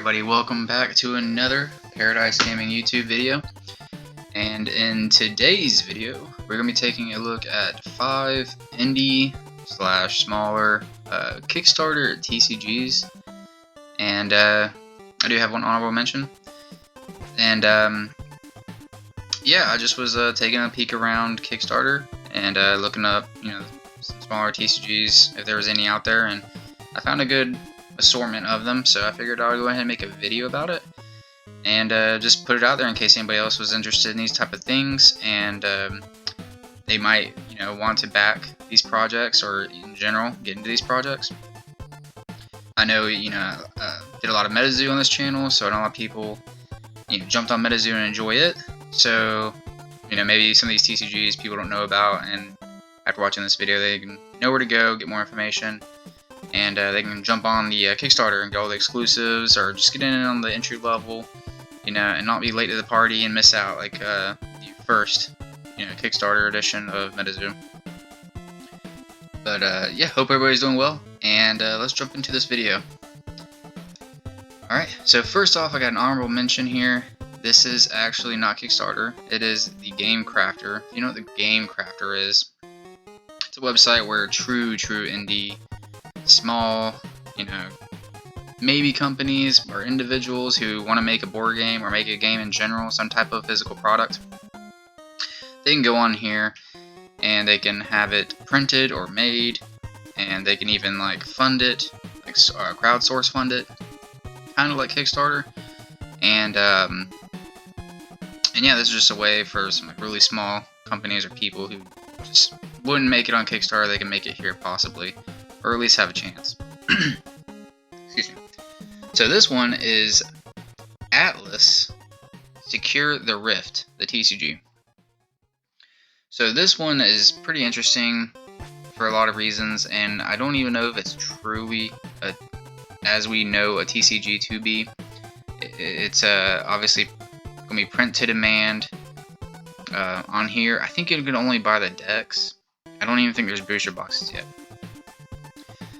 everybody, welcome back to another Paradise Gaming YouTube video. And in today's video, we're going to be taking a look at 5 indie / smaller Kickstarter TCGs. And I do have one honorable mention. And yeah, I just was taking a peek around Kickstarter and looking up, some smaller TCGs, if there was any out there, and I found a good assortment of them, so I figured I would go ahead and make a video about it and just put it out there in case anybody else was interested in these type of things, and they might want to back these projects or in general get into these projects. I know did a lot of MetaZoo on this channel, so I know a lot of people jumped on MetaZoo and enjoy it, so maybe some of these TCGs people don't know about, and after watching this video they can know where to go, get more information, and they can jump on the Kickstarter and get all the exclusives, or just get in on the entry level, and not be late to the party and miss out like the first, Kickstarter edition of MetaZoo. But yeah, hope everybody's doing well, and let's jump into this video. Alright, so first off, I got an honorable mention here. This is actually not Kickstarter, it is the Game Crafter. You know what the Game Crafter is? It's a website where true indie, small, maybe companies or individuals who want to make a board game or make a game in general, some type of physical product, they can go on here and they can have it printed or made, and they can even fund it, crowdsource fund it, kind of like Kickstarter. And yeah, this is just a way for some really small companies or people who just wouldn't make it on Kickstarter, they can make it here possibly, or at least have a chance. Excuse me. So this one is Atlas Secure the Rift, the TCG. So this one is pretty interesting for a lot of reasons, and I don't even know if it's truly as we know a TCG to be. It's obviously going to be print to demand on here. I think you can only buy the decks. I don't even think there's booster boxes yet.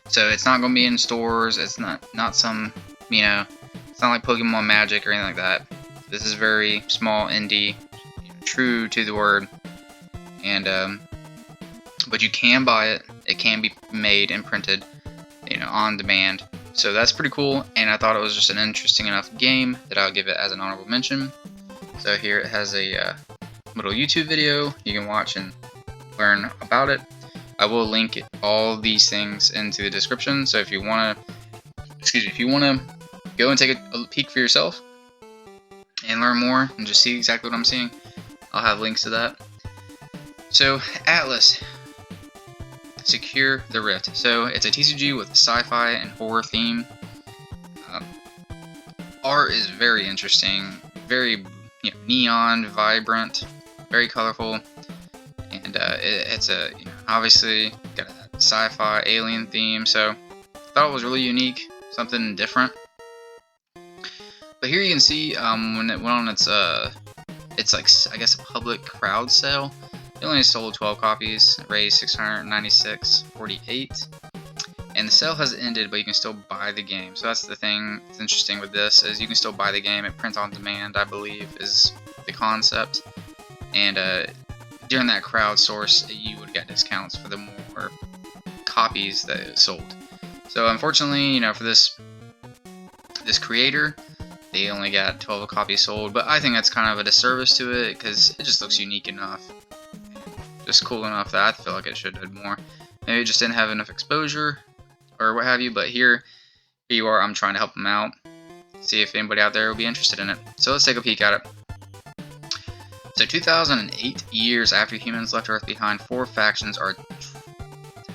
So it's not going to be in stores. It's not some, it's not like Pokemon Magic or anything like that. This is very small, indie, true to the word. And but you can buy it. It can be made and printed, on demand. So that's pretty cool. And I thought it was just an interesting enough game that I'll give it as an honorable mention. So here it has a little YouTube video you can watch and learn about it. I will link all these things into the description, so if you want to go and take a peek for yourself and learn more and just see exactly what I'm seeing, I'll have links to that. So Atlas Secure the Rift. So it's a TCG with a sci-fi and horror theme. Art is very interesting, very neon, vibrant, very colorful. And it's a obviously got a sci-fi alien theme, so I thought it was really unique, something different. But here you can see when it went on its I guess a public crowd sale. It only sold 12 copies, raised $696.48, and the sale has ended, but you can still buy the game. So that's the thing that's interesting with this, is you can still buy the game. It prints on demand, I believe, is the concept. And during that crowdsource, you would get discounts for the more copies that it sold. So unfortunately, for this creator, they only got 12 copies sold, but I think that's kind of a disservice to it, because it just looks unique enough, just cool enough that I feel like it should have more. Maybe it just didn't have enough exposure or what have you, but here you are. I'm trying to help them out, see if anybody out there will be interested in it. So let's take a peek at it. So 2008 years after humans left Earth behind, 4 factions are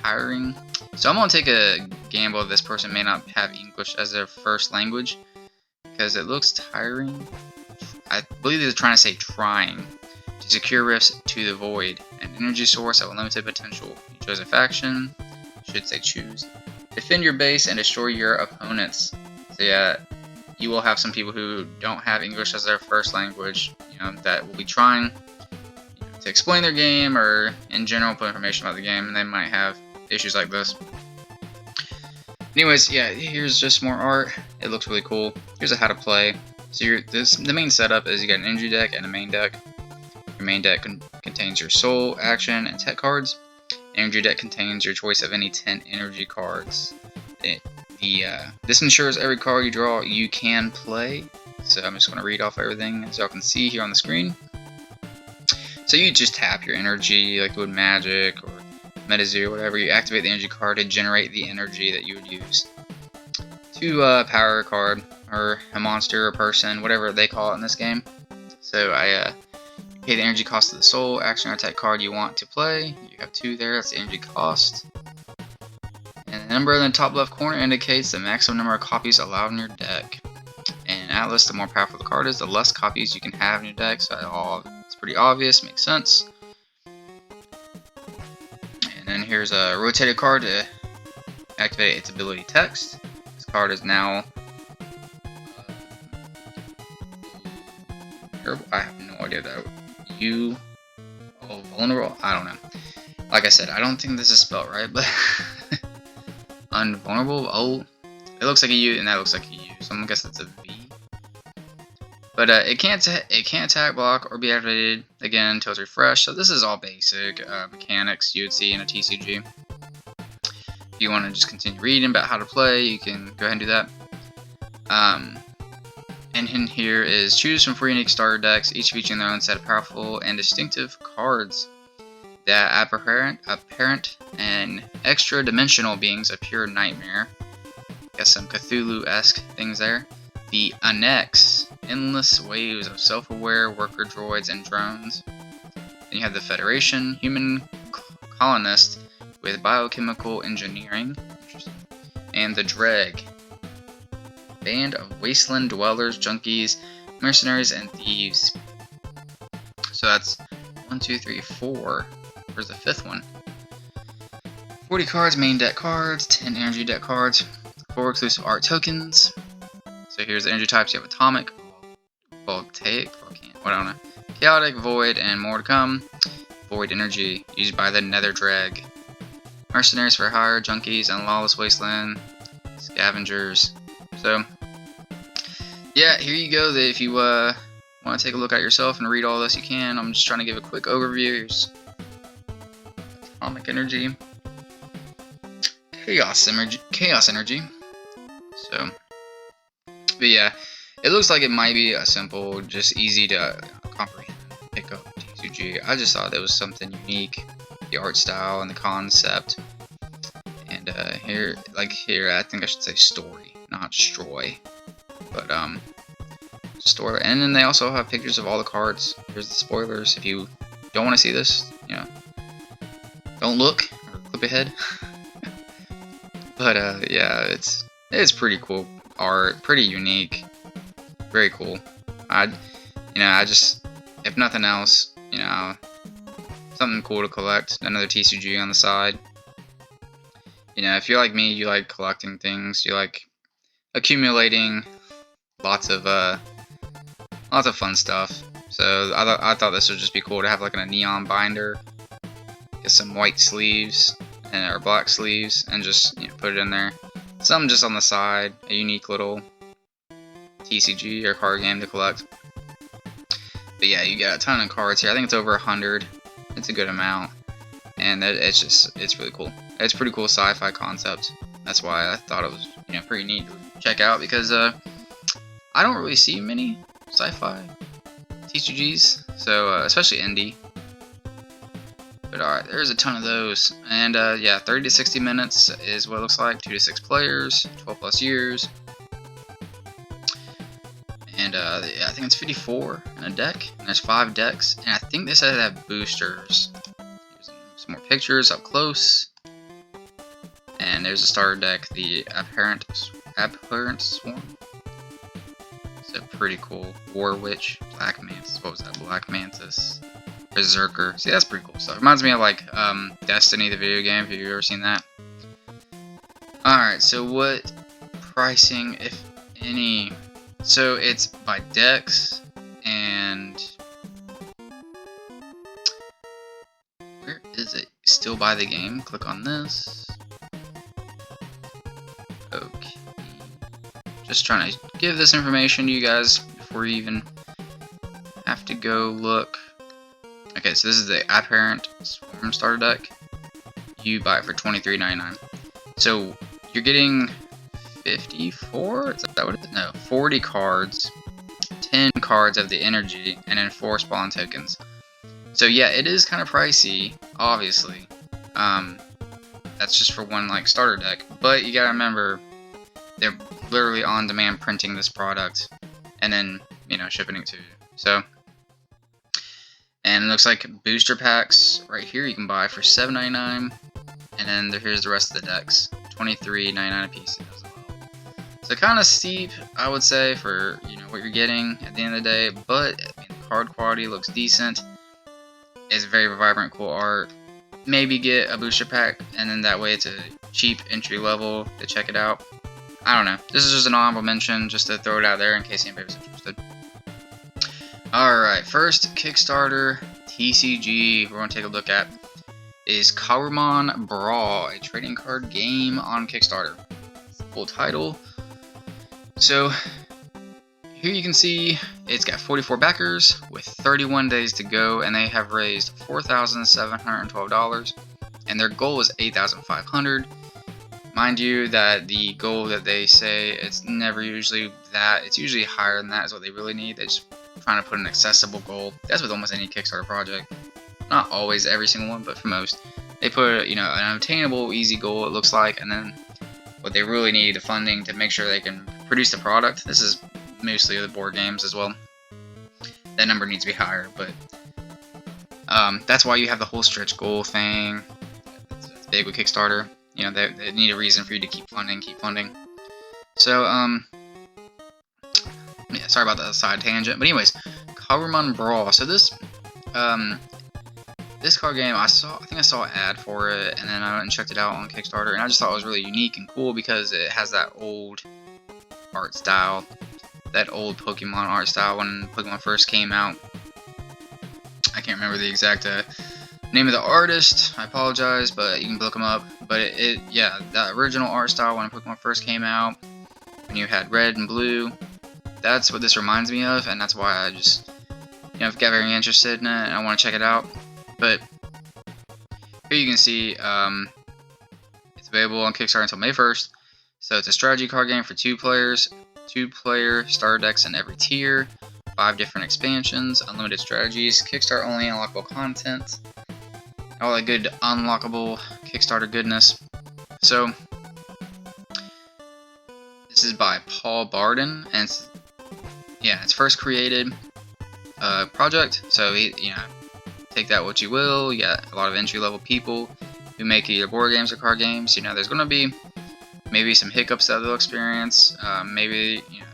tiring. So I'm going to take a gamble this person may not have English as their first language, because it looks tiring. I believe they're trying to say trying to secure rifts to the void, an energy source of unlimited potential. You chose a faction, should say choose. Defend your base and destroy your opponents. So yeah, you will have some people who don't have English as their first language, that will be trying to explain their game or in general put information about the game, and they might have issues like this. Anyways, yeah, here's just more art. It looks really cool. Here's how to play. So the main setup is you got an energy deck and a main deck. Your main deck contains your soul, action, and tech cards. Energy deck contains your choice of any 10 energy cards. This ensures every card you draw you can play. So I'm just going to read off everything as y'all can see here on the screen. So you just tap your energy like you would Magic or MetaZoo or whatever. You activate the energy card to generate the energy that you would use to power a card or a monster or person, whatever they call it in this game. So I pay the energy cost of the soul, action, or attack card you want to play. You have 2 there, that's the energy cost. And the number in the top left corner indicates the maximum number of copies allowed in your deck. And Atlas, the more powerful the card is, the less copies you can have in your deck. So it's pretty obvious, makes sense. And then here's a rotated card to activate its ability text. This card is now I have no idea that vulnerable. I don't know. Like I said, I don't think this is spelled right, but unvulnerable. Oh, it looks like a U, and that looks like a U. So I'm gonna guess that's a V. But it can't attack, block, or be activated again until it's refreshed. So this is all basic mechanics you would see in a TCG. If you want to just continue reading about how to play, you can go ahead and do that. And in here is choose from 4 unique starter decks, each featuring their own set of powerful and distinctive cards that apparent and extra-dimensional beings of pure nightmare. Got some Cthulhu-esque things there. The Annex, endless waves of self-aware worker droids and drones. Then you have the Federation, human colonist with biochemical engineering. And the Dreg, band of wasteland dwellers, junkies, mercenaries, and thieves. So that's 1, 2, 3, 4. Where's the 5th one? 40 cards, main deck cards, 10 energy deck cards, 4 exclusive art tokens. So here's the energy types. You have atomic, voltaic, I don't know, chaotic, void, and more to come. Void energy used by the Nether Dreg. Mercenaries for hire, junkies, and lawless wasteland scavengers. So yeah, here you go. If you want to take a look at yourself and read all this, you can. I'm just trying to give a quick overview. Here's atomic energy, chaos energy. So, but yeah, it looks like it might be a simple, just easy to comprehend pick up TCG. I just thought it was something unique, the art style and the concept. And here, I think I should say story, not destroy. But story, and then they also have pictures of all the cards. Here's the spoilers. If you don't want to see this, don't look or clip ahead. But yeah, it's pretty cool art, pretty unique, very cool. I just, if nothing else, something cool to collect. Another TCG on the side. If you're like me, you like collecting things, you like accumulating lots of fun stuff. So I thought this would just be cool to have like a neon binder, get some white sleeves or black sleeves, and just put it in there. Some just on the side, a unique little TCG or card game to collect. But yeah, you got a ton of cards here. I think it's over 100. It's a good amount, and it's really cool. It's a pretty cool sci-fi concept. That's why I thought it was pretty neat to check out, because I don't really see many sci-fi TCGs, so especially indie. But alright, there's a ton of those. And yeah, 30 to 60 minutes is what it looks like. 2 to 6 players, 12 plus years. And yeah, I think it's 54 in a deck. And there's 5 decks. And I think they said they have boosters. Here's some more pictures up close. And there's a starter deck, the Apparent Swarm. So pretty cool. War Witch, Black Mantis. What was that? Black Mantis. Berserker. See, that's pretty cool stuff. Reminds me of like Destiny, the video game, if you've ever seen that. Alright, so what pricing, if any? So it's by decks, and where is it? Still buy the game. Click on this. just trying to give this information to you guys before you even have to go look. Okay, so this is the Apparent Swarm starter deck. You buy it for $23.99. So you're getting 54? Is that what it is? No, 40 cards, 10 cards of the energy, and then 4 spawn tokens. So yeah, it is kind of pricey, obviously. That's just for one like starter deck. But you gotta remember, they're literally on demand printing this product and then, you know, shipping it to you. So, and it looks like booster packs right here you can buy for $7.99, and then here's the rest of the decks, $23.99 a piece as well. So kind of steep, I would say, for, you know, what you're getting at the end of the day. But I mean, the card quality looks decent. It's very vibrant, cool art. Maybe get a booster pack, and then that way it's a cheap entry level to check it out. I don't know. This is just an honorable mention, just to throw it out there in case anybody was interested. Alright, first Kickstarter TCG we're going to take a look at is Karumon Brawl, a trading card game on Kickstarter. Full title. So, here you can see it's got 44 backers with 31 days to go, and they have raised $4,712, and their goal is $8,500. Mind you that the goal that they say, it's never usually that. It's usually higher than that is what they really need. They're just trying to put an accessible goal. That's with almost any Kickstarter project. Not always every single one, but for most. They put, you know, an obtainable, easy goal, it looks like, and then what they really need, the funding to make sure they can produce the product. This is mostly the board games as well. That number needs to be higher, but that's why you have the whole stretch goal thing. That's big with Kickstarter. You know, they need a reason for you to keep funding. So, yeah, sorry about that side tangent. But anyways, Karumon Brawl. So this card game, I think I saw an ad for it, and then I went and checked it out on Kickstarter, and I just thought it was really unique and cool because it has that old art style, that old Pokemon art style when Pokemon first came out. I can't remember the exact name of the artist, I apologize, but you can look them up. But yeah, that original art style when Pokemon first came out, when you had red and blue, that's what this reminds me of, and that's why I just, you know, got very interested in it, and I want to check it out. But here you can see it's available on Kickstarter until May 1st. So it's a strategy card game for 2 players, 2-player starter decks in every tier, 5 different expansions, unlimited strategies, Kickstarter only unlockable content, all that good unlockable Kickstarter goodness. So this is by Paul Barden, and it's first created project. So you know, take that what you will. You got a lot of entry-level people who make either board games or card games. You know, there's going to be maybe some hiccups that they'll experience. Maybe, you know,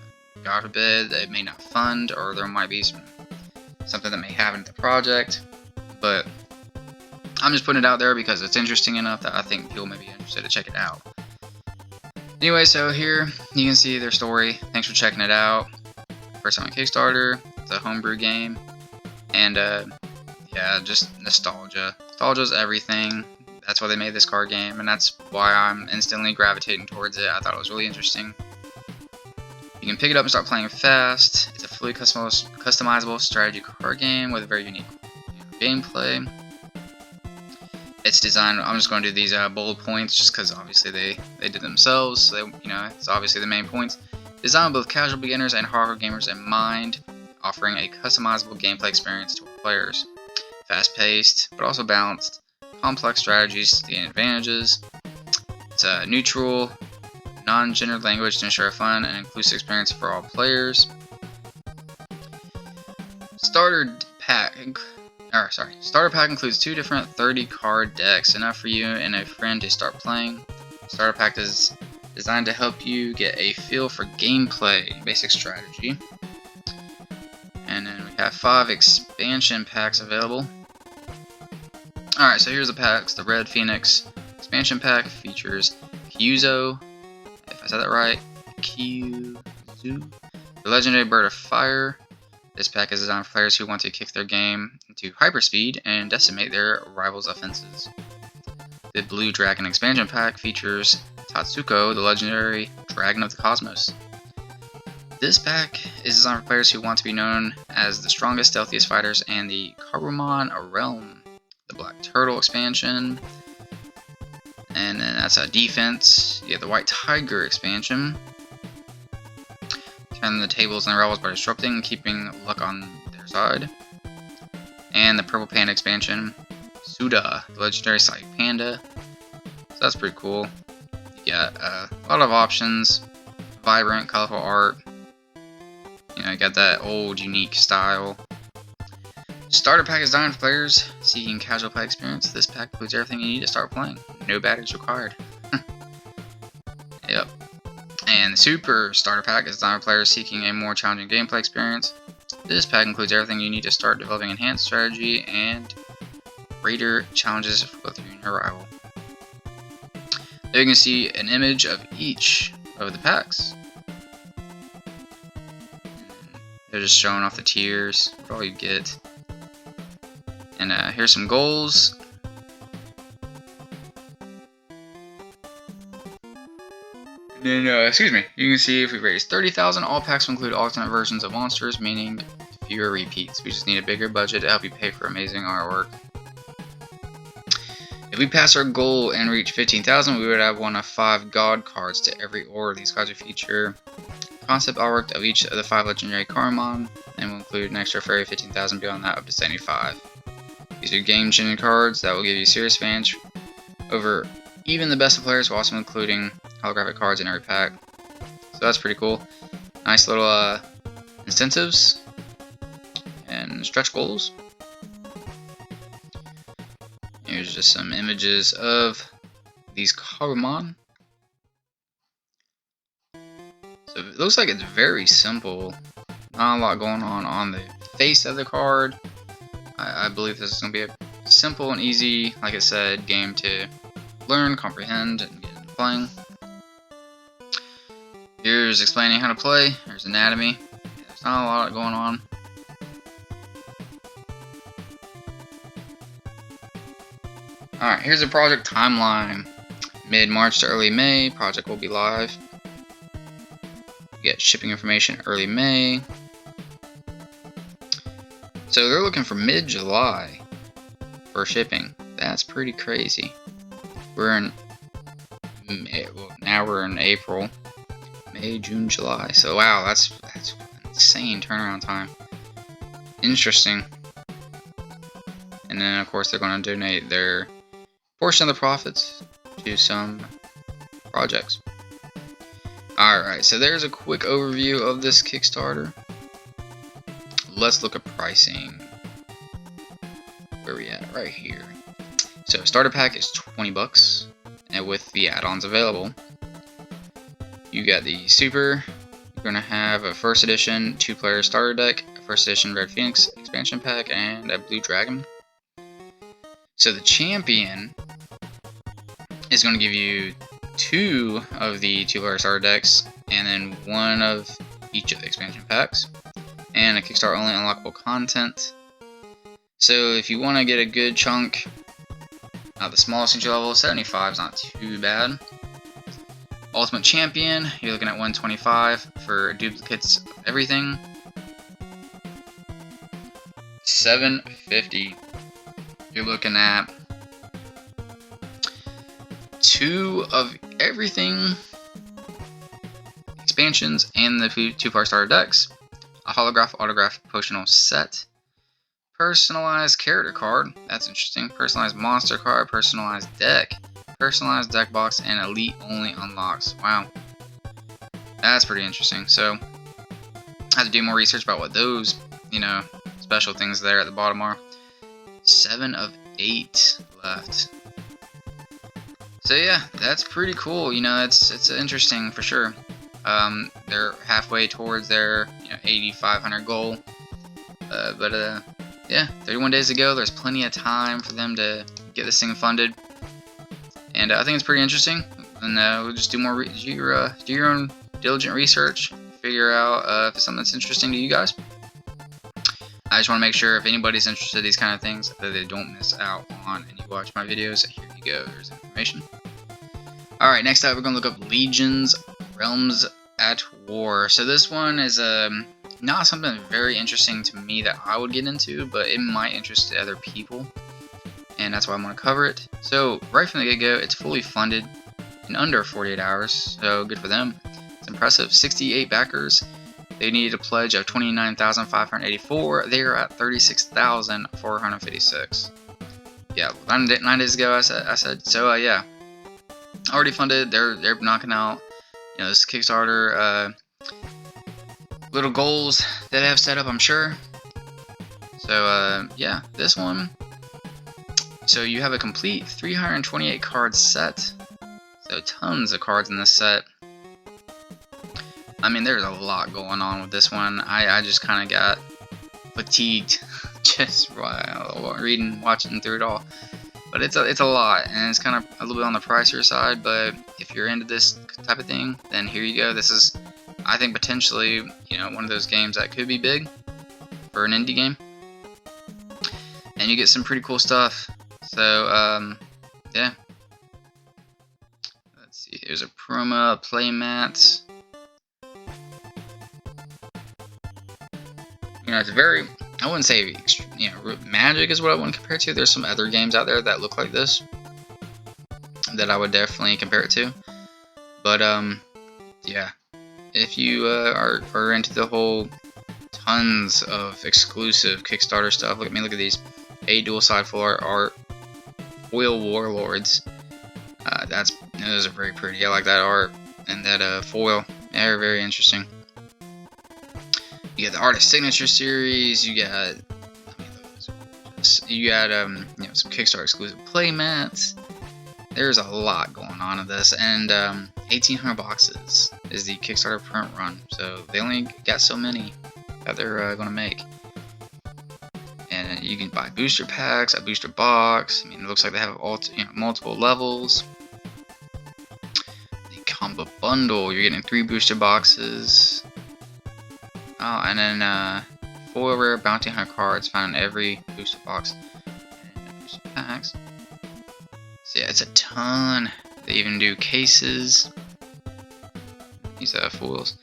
God forbid, they may not fund, or there might be something that may happen to the project. But I'm just putting it out there because it's interesting enough that I think people may be interested to check it out. Anyway, so here you can see their story. Thanks for checking it out. First time on Kickstarter. It's a homebrew game, and yeah, just nostalgia. Nostalgia's everything. That's why they made this card game, and that's why I'm instantly gravitating towards it. I thought it was really interesting. You can pick it up and start playing fast. It's a fully customizable strategy card game with a very unique gameplay. It's designed, I'm just going to do these bullet points just because obviously they did themselves, so you know, it's obviously the main points. Designed with both casual beginners and hardcore gamers in mind, offering a customizable gameplay experience to our players. Fast-paced, but also balanced. Complex strategies to gain advantages. It's a neutral, non-gendered language to ensure a fun and inclusive experience for all players. Starter pack includes 2 different 30-card decks, enough for you and a friend to start playing. Starter pack is designed to help you get a feel for gameplay, basic strategy. And then we have 5 expansion packs available. Alright, so here's the packs. The Red Phoenix expansion pack features Kyuzo, if I said that right, Kyuzo, the legendary bird of fire. This pack is designed for players who want to kick their game into hyperspeed and decimate their rivals' offenses. The Blue Dragon expansion pack features Tatsuko, the legendary dragon of the cosmos. This pack is designed for players who want to be known as the strongest, stealthiest fighters, and the Karumon Realm, the Black Turtle expansion. And then that's a defense. You have the White Tiger expansion. Turn the tables and the rebels by disrupting and keeping luck on their side. And the Purple Panda expansion. Suda, the legendary Psychic Panda. So that's pretty cool. You got a lot of options. Vibrant, colorful art. You know, you got that old, unique style. Starter pack is designed for players seeking casual play experience. This pack includes everything you need to start playing. No batteries required. Yep. And the Super Starter Pack is designed for players seeking a more challenging gameplay experience. This pack includes everything you need to start developing enhanced strategy and raider challenges for both you and your rival. There you can see an image of each of the packs. They're just showing off the tiers, what all you get. And here's some goals. And then, excuse me, you can see if we raise 30,000, all packs will include alternate versions of monsters, meaning fewer repeats. We just need a bigger budget to help you pay for amazing artwork. If we pass our goal and reach 15,000, we would add one of 5 God cards to every order. These cards will feature concept artwork of each of the 5 legendary Karumon, and will include an extra fairy 15,000 beyond that up to 75. These are game-changing cards that will give you serious advantage over even the best of players, while also including holographic cards in every pack. So that's pretty cool. Nice little incentives and stretch goals. Here's just some images of these Karumon. So it looks like it's very simple. Not a lot going on the face of the card. I believe this is going to be a simple and easy, like I said, game to learn, comprehend, and get into playing. Here's explaining how to play. There's anatomy. There's not a lot going on. Alright, here's the project timeline. Mid-March to early May, project will be live. You get shipping information early May. So they're looking for mid-July for shipping. That's pretty crazy. We're in May, well, now we're in April. May, June, July. So wow, that's insane turnaround time. Interesting. And then of course they're going to donate their portion of the profits to some projects. Alright, so there's a quick overview of this Kickstarter. Let's look at pricing. Where are we at? Right here. So starter pack is 20 bucks, and with the add-ons available. You got the Super. You're going to have a first edition 2-player starter deck, a first edition Red Phoenix expansion pack, and a Blue Dragon. So the Champion is going to give you 2 of the 2-player starter decks, and then 1 of each of the expansion packs, and a Kickstarter only unlockable content. So if you want to get a good chunk, the smallest entry level, 75 is not too bad. Ultimate Champion, you're looking at 125 for duplicates of everything. 750. You're looking at 2 of everything, expansions, and the 2-part starter decks. A holograph autograph potional set. Personalized character card, that's interesting. Personalized monster card, personalized deck, personalized deck box, and elite only unlocks. Wow, that's pretty interesting. So I have to do more research about what those, special things there at the bottom are. 7 of 8 left. So yeah, that's pretty cool. It's interesting for sure. They're halfway towards their 8,500 goal. Yeah, 31 days to go. There's plenty of time for them to get this thing funded, and I think it's pretty interesting. And we'll just do more. Do your own diligent research, figure out if it's something that's interesting to you guys. I just want to make sure if anybody's interested in these kind of things that they don't miss out on, and you watch my videos. Here you go. There's information. All right, next up we're gonna look up Legions, Realms at War. So this one is not something very interesting to me that I would get into, but it might interest other people, and that's why I'm going to cover it. So right from the get-go, it's fully funded in under 48 hours, so good for them. It's impressive. 68 backers. They needed a pledge of 29,584. They are at 36,456. Yeah, 9 days ago I said. So yeah, already funded. They're knocking out, you know, this Kickstarter little goals that they have set up, I'm sure. So yeah, this one. So you have a complete 328 card set. So tons of cards in this set. I mean, there's a lot going on with this one. I just kind of got fatigued just watching through it all. But it's a lot, and it's kind of a little bit on the pricier side. But if you're into this type of thing, then here you go. This is, I think, potentially, you know, one of those games that could be big for an indie game, and you get some pretty cool stuff. So yeah. Let's see. Here's a Proma playmat. You know, it's very, I wouldn't say, you know, Magic is what I wouldn't compare it to. There's some other games out there that look like this that I would definitely compare it to. But yeah, if you are into the whole tons of exclusive Kickstarter stuff, look at me, look at these. A dual side full art foil warlords. Those are very pretty. I like that art and that foil. They're very interesting. You got the Artist Signature series. You got, you know, some Kickstarter exclusive playmats. There's a lot going on in this, and 1,800 boxes is the Kickstarter print run. So they only got so many that they're going to make. And you can buy booster packs, a booster box. I mean, it looks like they have all, you know, multiple levels. The combo bundle, you're getting 3 booster boxes. Oh, and then foil rare bounty hunter cards found in every booster box and booster packs. So yeah, it's a ton. They even do cases. These are foils.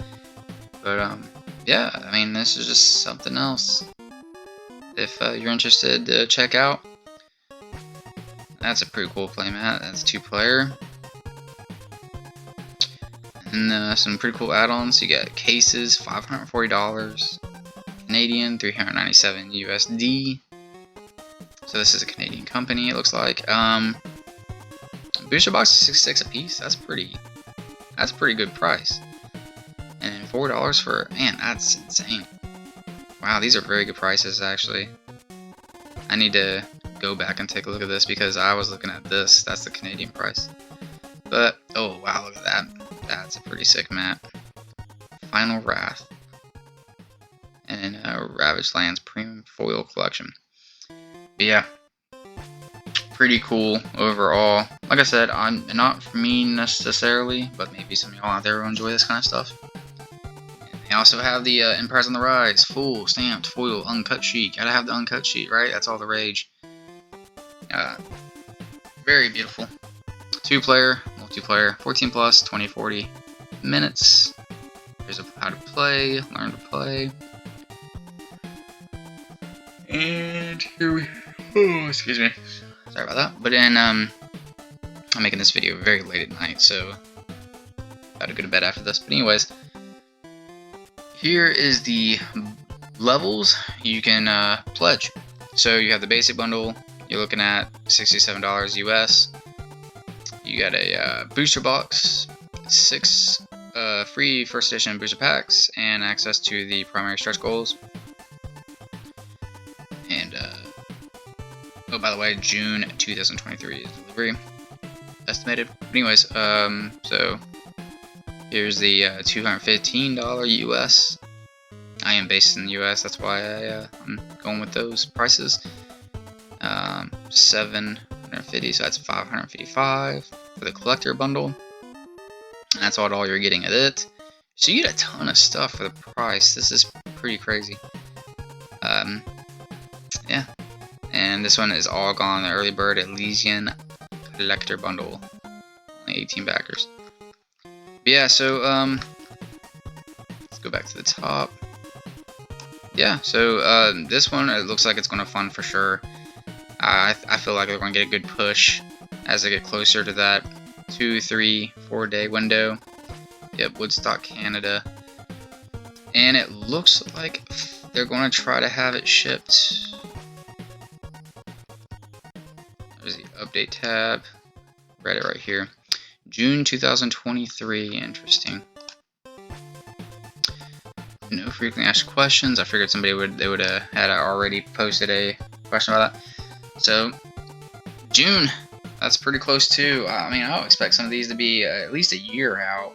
But yeah, I mean, this is just something else. If you're interested to check out. That's a pretty cool playmat. That's 2-player. And some pretty cool add-ons. You got cases, $540 Canadian, 397 USD. So this is a Canadian company, it looks like. Booster box is $66 a piece. That's pretty good price. And $4 for, man, that's insane. Wow, these are very good prices, actually. I need to go back and take a look at this because I was looking at this. That's the Canadian price. But, oh wow, look at that. That's a pretty sick mat. Final Wrath. And Ravaged Lands Premium Foil Collection. But yeah, pretty cool overall. Like I said, I'm not for me necessarily, but maybe some of y'all out there will enjoy this kind of stuff. They also have the Empires on the Rise, full stamped foil uncut sheet. Gotta have the uncut sheet, right? That's all the rage. Very beautiful. 2-player, multiplayer, 14 plus, 20-40 minutes. Here's how to play, learn to play. And here we, oh, excuse me. Sorry about that. But then, I'm making this video very late at night, so gotta go to bed after this. But anyways, here is the levels you can pledge. So you have the basic bundle. You're looking at $67 US. You got a booster box, 6 free first edition booster packs, and access to the primary stretch goals. And oh, by the way, June 2023 is delivery estimated. But anyways, so here's the $215 US. I am based in the US, that's why I'm going with those prices. 750, so that's 555 for the collector bundle. And that's all you're getting at it. So you get a ton of stuff for the price. This is pretty crazy. Yeah. And this one is all gone. The early bird Elysian collector bundle. Only 18 backers. But yeah, so go back to the top. Yeah, so this one, it looks like it's going to fund for sure. I feel like they're going to get a good push as they get closer to that 2, 3, 4 day window. Yep, Woodstock, Canada. And it looks like they're going to try to have it shipped. There's the update tab. Read it right here. June 2023. Interesting. No frequently asked questions. I figured somebody would had already posted a question about that. So June, that's pretty close too. I mean, I'll expect some of these to be at least a year out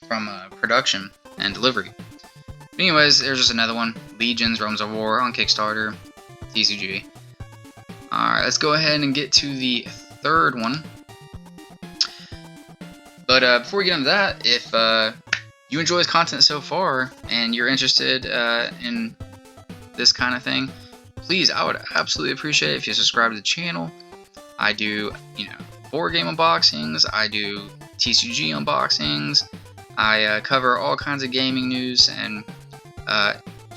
from production and delivery. But anyways, there's just another one. Legions, Realms of War on Kickstarter TCG. Alright, let's go ahead and get to the third one. But before we get into that, if you enjoy this content so far and you're interested in this kind of thing, please, I would absolutely appreciate it if you subscribe to the channel. I do, board game unboxings, I do TCG unboxings, I cover all kinds of gaming news and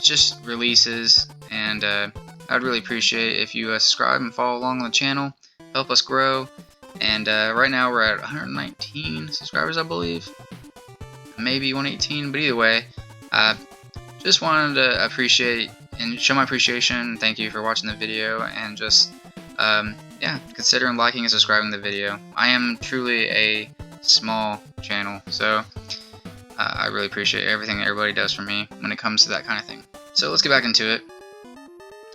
just releases, and I'd really appreciate it if you subscribe and follow along on the channel, help us grow. And right now we're at 119 subscribers, I believe. Maybe 118, but either way, just wanted to appreciate and show my appreciation. Thank you for watching the video, and just yeah, consider liking and subscribing to the video. I am truly a small channel, so I really appreciate everything that everybody does for me when it comes to that kind of thing. So let's get back into it.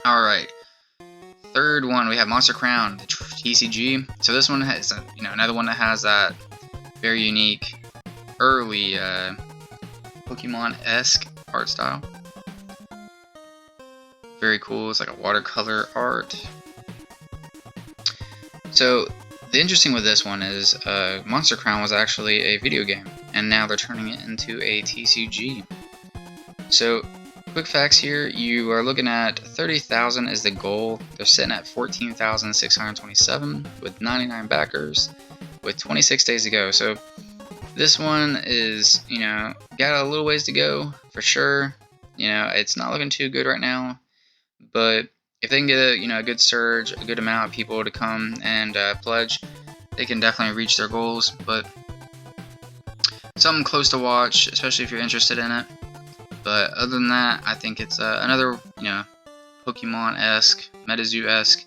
Alright, third one, we have Monster Crown TCG. So this one has another one that has that very unique early Pokemon-esque art style. Very cool. It's like a watercolor art. So the interesting with this one is Monster Crown was actually a video game, and now they're turning it into a TCG. So quick facts here, you are looking at 30,000 is the goal. They're sitting at 14,627 with 99 backers with 26 days to go. So this one is, got a little ways to go for sure. It's not looking too good right now, but if they can get a good surge, a good amount of people to come and pledge, they can definitely reach their goals. But something close to watch, especially if you're interested in it. But other than that, I think it's another Pokemon-esque, MetaZoo-esque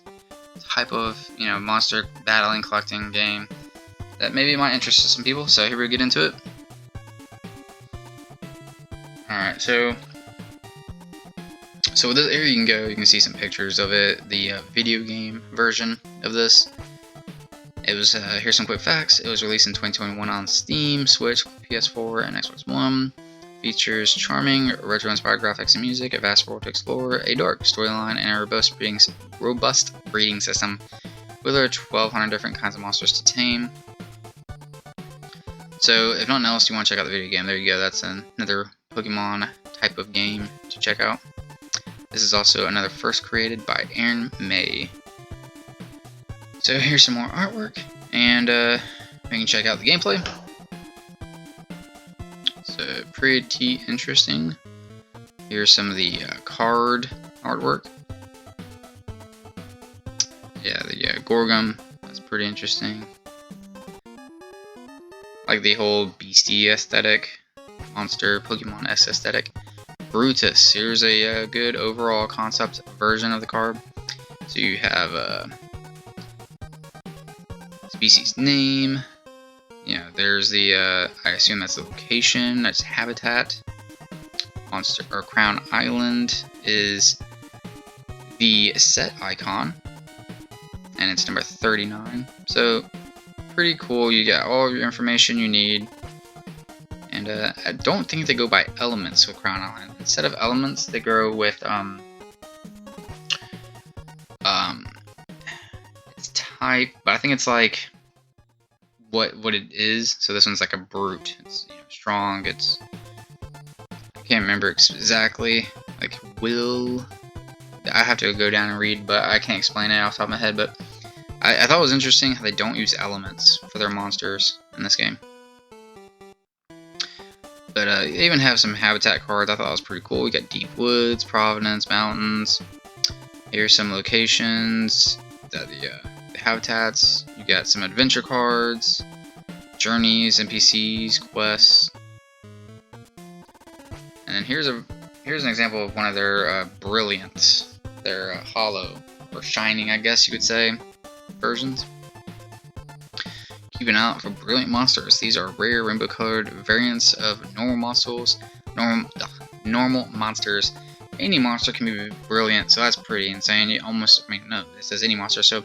type of monster battling collecting game that maybe might interest some people. So here we get into it. Alright, so with this area you can see some pictures of it, the video game version of this. It was, here's some quick facts. It was released in 2021 on Steam, Switch, PS4, and Xbox One. Features charming, retro-inspired graphics and music, a vast world to explore, a dark storyline, and a robust breeding system with over 1,200 different kinds of monsters to tame. So if nothing else, you want to check out the video game, there you go. That's another Pokemon type of game to check out. This is also another first created by Aaron May. So here's some more artwork, and we can check out the gameplay. So pretty interesting. Here's some of the card artwork. Yeah, the Gorgum, that's pretty interesting. Like the whole beastie aesthetic, monster Pokemon-esque aesthetic. Brutus, here's a good overall concept version of the card. So you have species name. There's the I assume that's the location, that's habitat. Monster or Crown Island is the set icon, and it's number 39. So pretty cool. You get all of your information you need. And I don't think they go by elements with Crown Island. Instead of elements, they go with it's type, but I think it's like what it is. So this one's like a brute. It's strong. It's, I can't remember exactly. Like will, I have to go down and read, but I can't explain it off the top of my head. But I thought it was interesting how they don't use elements for their monsters in this game. But they even have some habitat cards. I thought that was pretty cool. We got Deep Woods, Providence, Mountains. Here's some locations, the habitats. You got some adventure cards, journeys, NPCs, quests. And then here's an example of one of their brilliant, their hollow or shining, I guess you could say, versions. Keep an eye out for brilliant monsters. These are rare rainbow-colored variants of normal monsters. Any monster can be brilliant, so that's pretty insane. It says any monster, so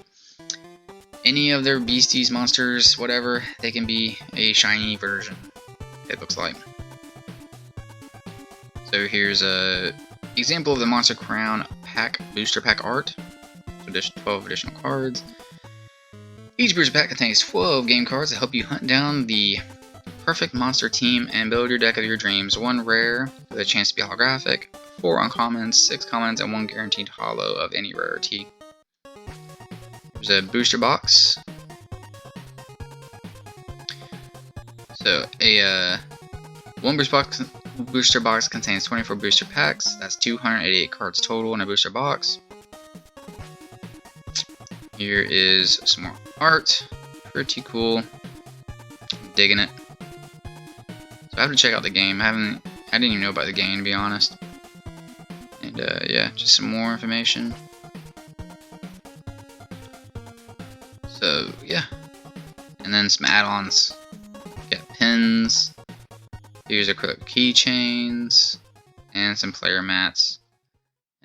any of their beasties, monsters, whatever, they can be a shiny version, it looks like. So here's a example of the Monster Crown pack, booster pack art. So 12 additional cards. Each booster pack contains 12 game cards that help you hunt down the perfect monster team and build your deck of your dreams. 1 rare with a chance to be holographic, 4 uncommons, 6 commons, and 1 guaranteed holo of any rarity. There's a booster box. So one booster box contains 24 booster packs. That's 288 cards total in a booster box. Here is some more art. Pretty cool. I'm digging it. So I have to check out the game. I didn't even know about the game, to be honest. And yeah, just some more information. So yeah, and then some add-ons. Got pins. Here's acrylic keychains and some player mats,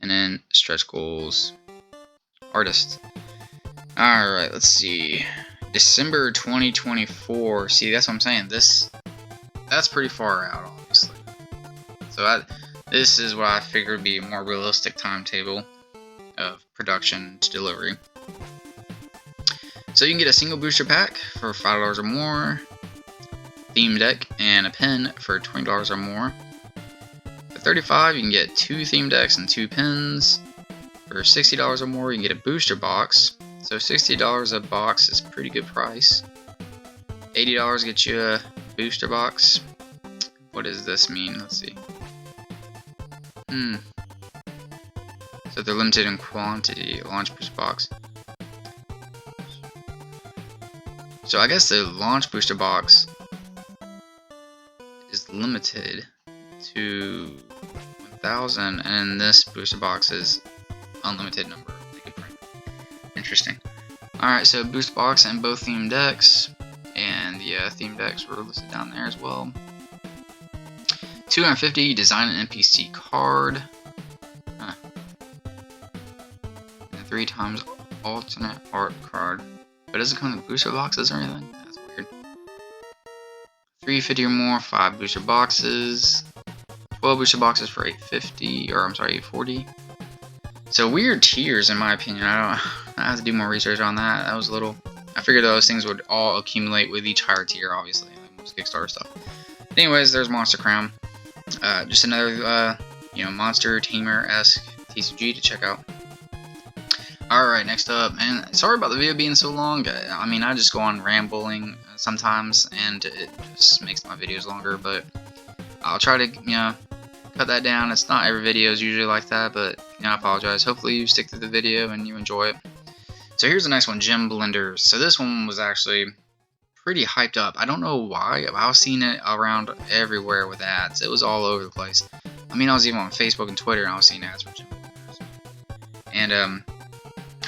and then stretch goals. Artist. All right, let's see. December 2024. See, that's what I'm saying. That's pretty far out, obviously. So this is what I figured would be a more realistic timetable of production to delivery. So you can get a single booster pack for $5 or more, theme deck, and a pin for $20 or more. For $35, you can get 2 theme decks and 2 pins. For $60 or more, you can get a booster box. So $60 a box is a pretty good price. $80 gets you a booster box. What does this mean? Let's see. So they're limited in quantity. Launch booster box. So I guess the launch booster box is limited to 1,000, and this booster box is unlimited number they could print. Interesting. Alright, so booster box and both theme decks, and the theme decks were listed down there as well. 250, design an NPC card. And 3 times alternate art card. But it doesn't come with booster boxes or anything? That's weird. 350 or more, 5 booster boxes. 12 booster boxes for $840. So weird tiers in my opinion. I have to do more research on that. That was a little... I figured those things would all accumulate with each higher tier, obviously, like most Kickstarter stuff. Anyways, there's Monster Crown. Just another, Monster Tamer-esque TCG to check out. Alright, next up, and sorry about the video being so long. I mean, I just go on rambling sometimes, and it just makes my videos longer, but I'll try to, cut that down. It's not every video is usually like that, but, I apologize. Hopefully you stick to the video and you enjoy it. So here's the next one, Gem Blenders. So this one was actually pretty hyped up. I don't know why, but I was seeing it around everywhere with ads. It was all over the place. I mean, I was even on Facebook and Twitter, and I was seeing ads for Gem Blenders. And,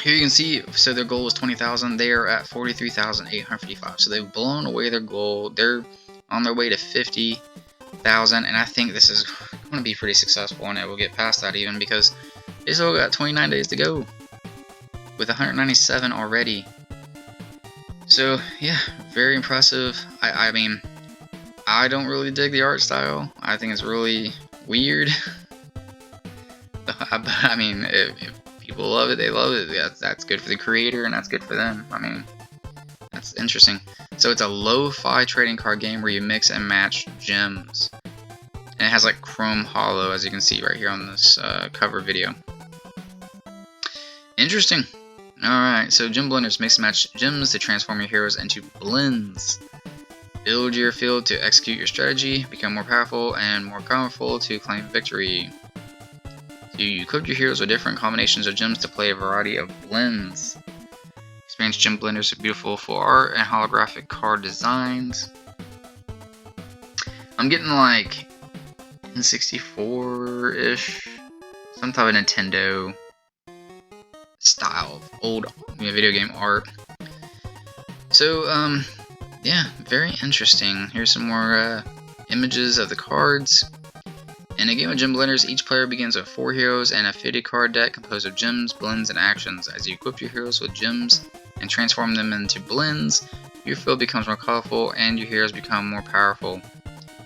here you can see, so their goal was 20,000. They are at 43,855. So they've blown away their goal. They're on their way to 50,000, and I think this is going to be pretty successful, and it will get past that even because they still got 29 days to go with 197 already. So yeah, very impressive. I mean, I don't really dig the art style. I think it's really weird. I mean, if people love it, they love it. That's good for the creator, and that's good for them. I mean, that's interesting. So it's a lo-fi trading card game where you mix and match gems. And it has like chrome hollow, as you can see right here on this cover video. Interesting. Alright, so Gem Blenders mix and match gems to transform your heroes into blends. Build your field to execute your strategy, become more powerful and more powerful to claim victory. So you equip your heroes with different combinations of gems to play a variety of blends. Experience gem blenders with beautiful full art and holographic card designs. I'm getting like N64-ish, some type of Nintendo style of old video game art. So yeah, very interesting. Here's some more images of the cards. In a game of gem blenders, each player begins with 4 heroes and a fitted card deck composed of gems, blends, and actions. As you equip your heroes with gems and transform them into blends, your field becomes more colorful and your heroes become more powerful.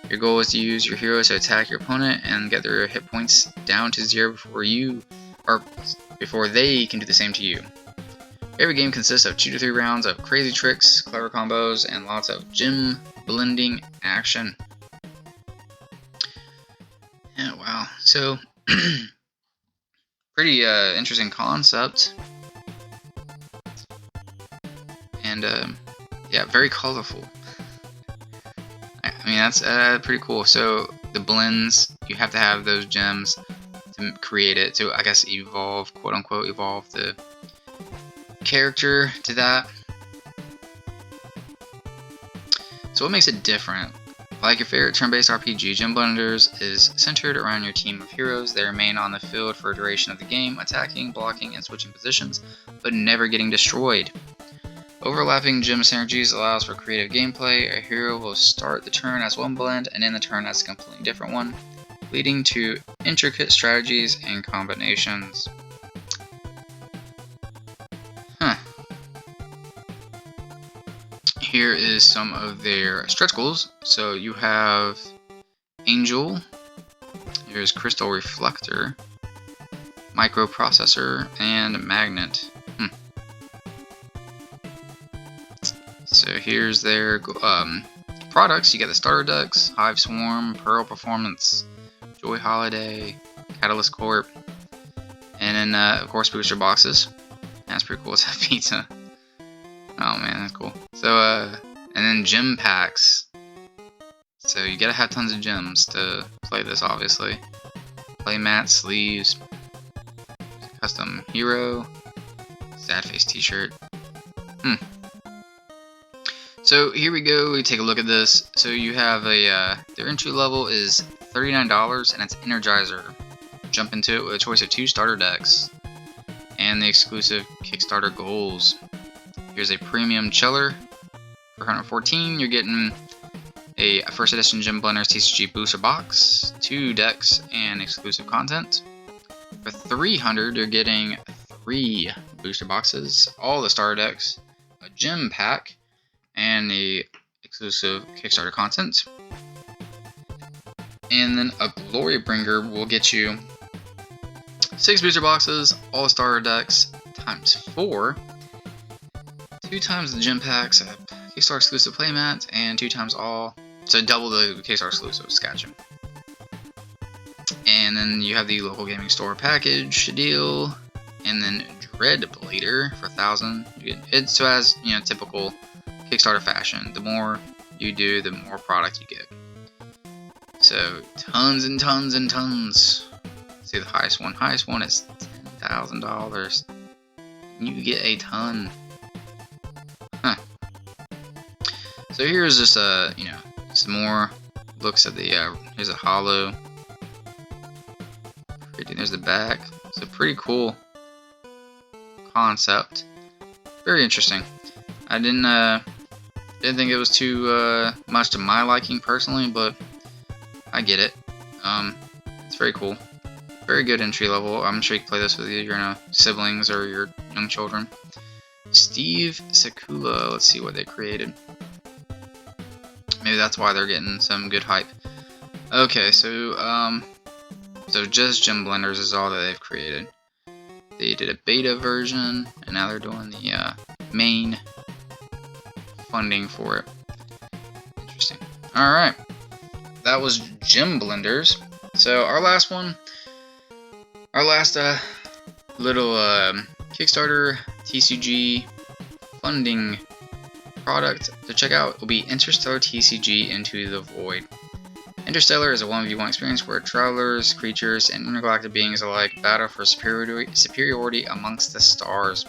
Your goal is to use your heroes to attack your opponent and get their hit points down to 0 before they can do the same to you. Every game consists of 2 to 3 rounds of crazy tricks, clever combos, and lots of gem blending action. Yeah, wow. So, pretty interesting concept. And, yeah, very colorful. I mean, that's pretty cool. So, the blends, you have to have those gems to create it, to, I guess, evolve, quote-unquote, evolve the character to that. So what makes it different? Like your favorite turn-based RPG, Gem Blenders is centered around your team of heroes. They remain on the field for the duration of the game, attacking, blocking, and switching positions, but never getting destroyed. Overlapping gem synergies allows for creative gameplay. A hero will start the turn as one blend and end the turn as a completely different one, leading to intricate strategies and combinations. Here is some of their stretch goals. So you have Angel, here's Crystal Reflector, Microprocessor, and Magnet. So here's their products. You get the starter decks, Hive Swarm, Pearl Performance, Joy Holiday, Catalyst Corp, and then of course booster boxes. That's pretty cool. It's a pizza. Oh man, that's cool. So and then gem packs. So you gotta have tons of gems to play this, obviously. Play mat, sleeves, custom hero, sad face t-shirt. So here we go, we take a look at this. So you have a, their entry level is $39 and it's Energizer. Jump into it with a choice of 2 starter decks. And the exclusive Kickstarter goals. Here's a premium chiller for $114. You're getting a first edition Gem Blenders TCG booster box, 2 decks, and exclusive content. For $300, you're getting 3 booster boxes, all the starter decks, a gem pack, and the exclusive Kickstarter content. And then a Glory Bringer will get you 6 booster boxes, all the starter decks, times 4. 2 times the gem packs, a Kickstarter exclusive playmat, and 2 times all, so double the Kickstarter exclusives. Gotcha. And then you have the local gaming store package deal, and then Dread Blader for $1,000. It so as typical Kickstarter fashion. The more you do, the more product you get. So tons and tons and tons. Let's see the highest one. Highest one is $10,000. You get a ton. So here's just some more looks at the here's a holo. There's the back. It's a pretty cool concept. Very interesting. I didn't think it was too much to my liking personally, but I get it. It's very cool. Very good entry level. I'm sure you can play this with your siblings or your young children. Steve Sekula. Let's see what they created. Maybe that's why they're getting some good hype. Okay, so just Gem Blenders is all that they've created. They did a beta version, and now they're doing the main funding for it. Interesting. Alright, that was Gem Blenders. So our last one, our last little Kickstarter TCG funding product to check out will be Interstellar TCG Into the Void. Interstellar is a 1v1 experience where travelers, creatures, and intergalactic beings alike battle for superiority amongst the stars.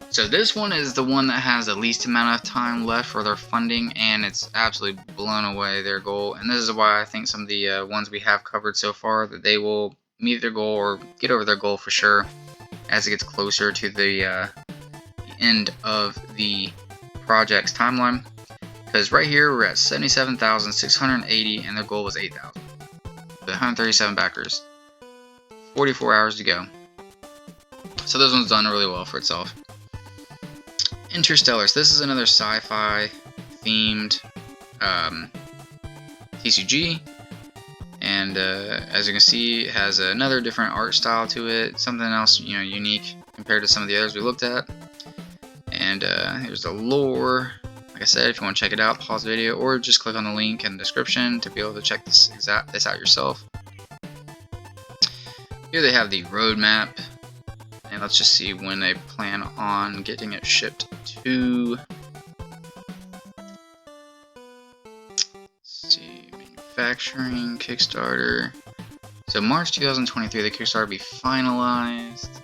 So this one is the one that has the least amount of time left for their funding, and it's absolutely blown away their goal. And this is why I think some of the ones we have covered so far, that they will meet their goal or get over their goal for sure as it gets closer to the end of the project's timeline. Because right here we're at 77,680 and their goal was 8,000. 137 backers. 44 hours to go. So this one's done really well for itself. Interstellar. So this is another sci-fi themed TCG. And as you can see, it has another different art style to it. Something else, unique compared to some of the others we looked at. And here's the lore. Like I said, if you want to check it out, pause the video or just click on the link in the description to be able to check this out yourself. Here they have the roadmap, and let's just see when they plan on getting it shipped to. Let's see, manufacturing, Kickstarter. So March 2023, the Kickstarter will be finalized,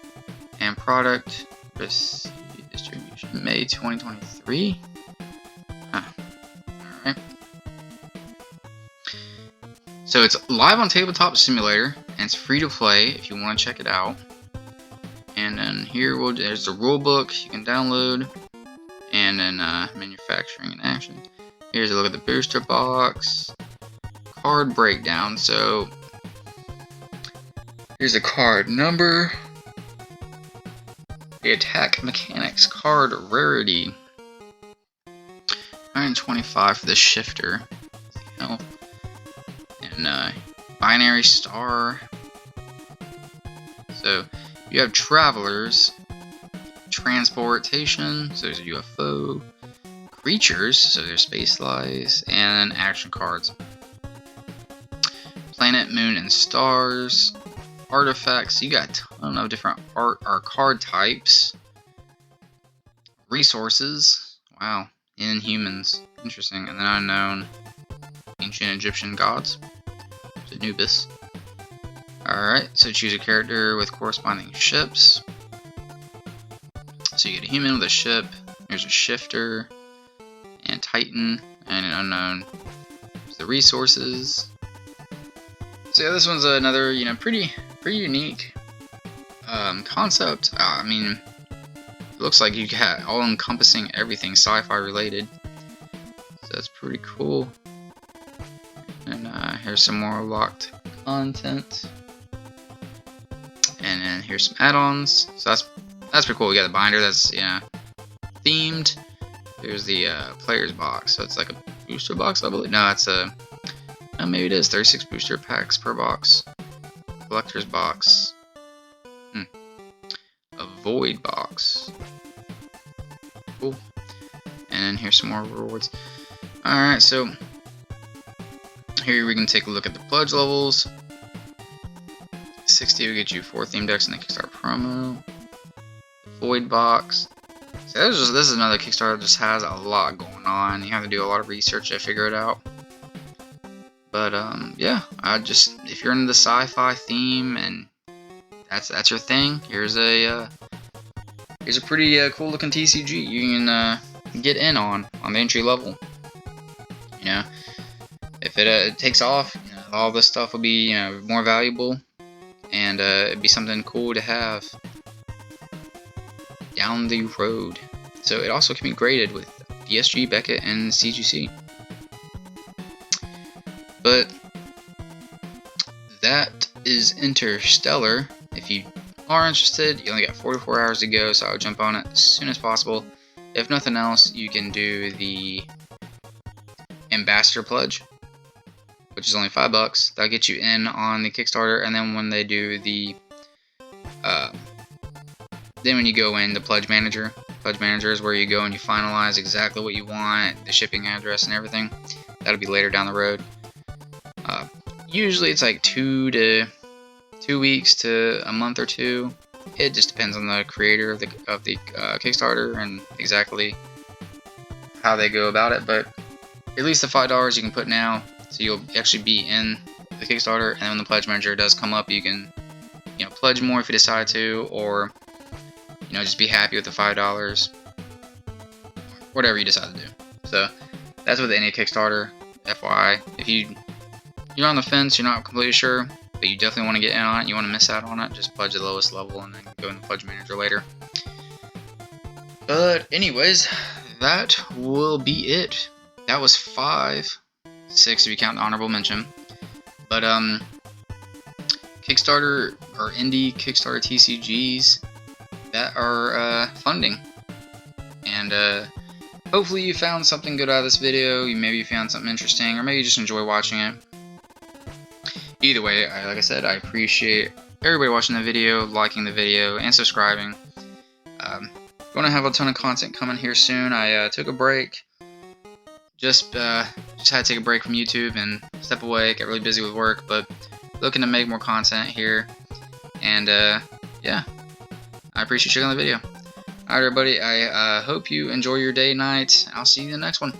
and product distribution May 2023. Alright. So it's live on Tabletop Simulator, and it's free to play if you want to check it out. And then here there's the rule book you can download, and then manufacturing in action. Here's a look at the booster box, card breakdown. So here's the card number, the attack mechanics, card rarity. 125 for the shifter, health, and binary star. So you have travelers, transportation, so there's a UFO, creatures, so there's space lies, and action cards. Planet, moon, and stars. Artifacts, you got a ton of different art or card types. Resources, wow. Inhumans, interesting, and then unknown ancient Egyptian gods. There's Anubis. Alright, so choose a character with corresponding ships. So you get a human with a ship, there's a shifter, and Titan, and an unknown. There's the resources. So yeah, this one's another, pretty unique concept. I mean, it looks like you got all-encompassing everything sci-fi related, so that's pretty cool. And here's some more locked content, and then here's some add-ons. So that's pretty cool. We got the binder that's themed. Here's the player's box. So it's like a booster box, I believe. No, it's maybe it is 36 booster packs per box. Collector's box. A void box. Cool. And then here's some more rewards. Alright, so here we can take a look at the pledge levels. 60 will get you 4 theme decks in the Kickstarter promo. Void box. So this is another Kickstarter that just has a lot going on. You have to do a lot of research to figure it out. But yeah, if you're into the sci-fi theme and that's your thing, here's a pretty cool looking TCG you can get in on the entry level. If it takes off, all this stuff will be more valuable, and it'd be something cool to have down the road. So it also can be graded with PSG, Beckett, and CGC. But that is Interstellar. If you are interested, you only got 44 hours to go, so I would jump on it as soon as possible. If nothing else, you can do the Ambassador Pledge, which is only $5. That'll get you in on the Kickstarter, and then when they do the then when you go in the Pledge Manager is where you go and you finalize exactly what you want, the shipping address and everything. That'll be later down the road. Usually it's like 2 weeks to a month or 2. It just depends on the creator of the Kickstarter and exactly how they go about it, but at least the $5 you can put now, so you'll actually be in the Kickstarter, and then when the pledge manager does come up, you can, you know, pledge more if you decide to, or, you know, just be happy with the $5, whatever you decide to do. So that's with any Kickstarter, FYI. If you're on the fence, you're not completely sure, but you definitely want to get in on it, you want to miss out on it, just pledge the lowest level and then go in the pledge manager later. But anyways, that will be it. That was 5, 6 if you count the honorable mention. But Kickstarter or indie Kickstarter TCGs that are funding, and hopefully you found something good out of this video. Maybe you found something interesting, or maybe you just enjoy watching it. Either way, like I said, I appreciate everybody watching the video, liking the video, and subscribing. Going to have a ton of content coming here soon. I took a break. Just had to take a break from YouTube and step away, get really busy with work, but looking to make more content here. And yeah, I appreciate you checking out the video. Alright everybody, I hope you enjoy your day, night. I'll see you in the next one.